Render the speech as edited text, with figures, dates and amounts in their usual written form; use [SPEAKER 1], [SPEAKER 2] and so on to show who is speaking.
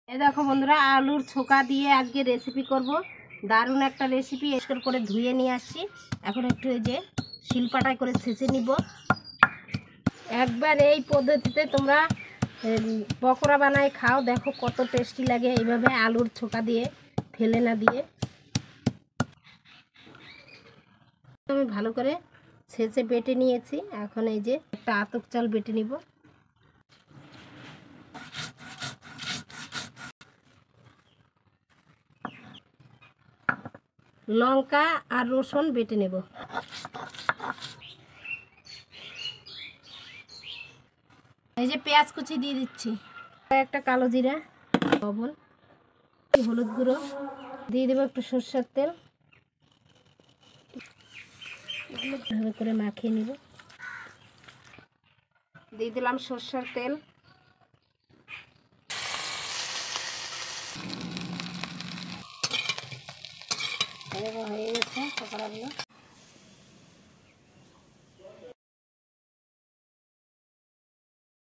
[SPEAKER 1] এই দেখো বন্ধুরা, আলুর ছোকা দিয়ে আজকে রেসিপি করব। দারুণ একটা রেসিপি। পরিষ্কার করে ধুয়ে নিয়ে আসছি। এখন একটু এই যে শিলপাটায় করে ছেঁচে নিব। একবার এই পদ্ধতিতে তোমরা পকোড়া বানায় খাও, দেখো কত টেস্টি লাগে। এইভাবে আলুর ছোকা দিয়ে, ফেলে না দিয়ে। আমি ভালো করে ছেঁচে বেটে নিয়েছি। এখন এই যে একটা আতপ চাল বেটে নিব। লঙ্কা আর রসুন বেটে নেব। এই যে পেঁয়াজ কুচি দিয়ে দিচ্ছি, একটা কালো জিরা, লবণ, হলুদ গুঁড়ো দিয়ে দেবো, একটু সরষের তেল। ভালো করে মাখিয়ে নিব। দিয়ে দিলাম সরষের তেল। হয়ে গেছে পকোড়াগুলো।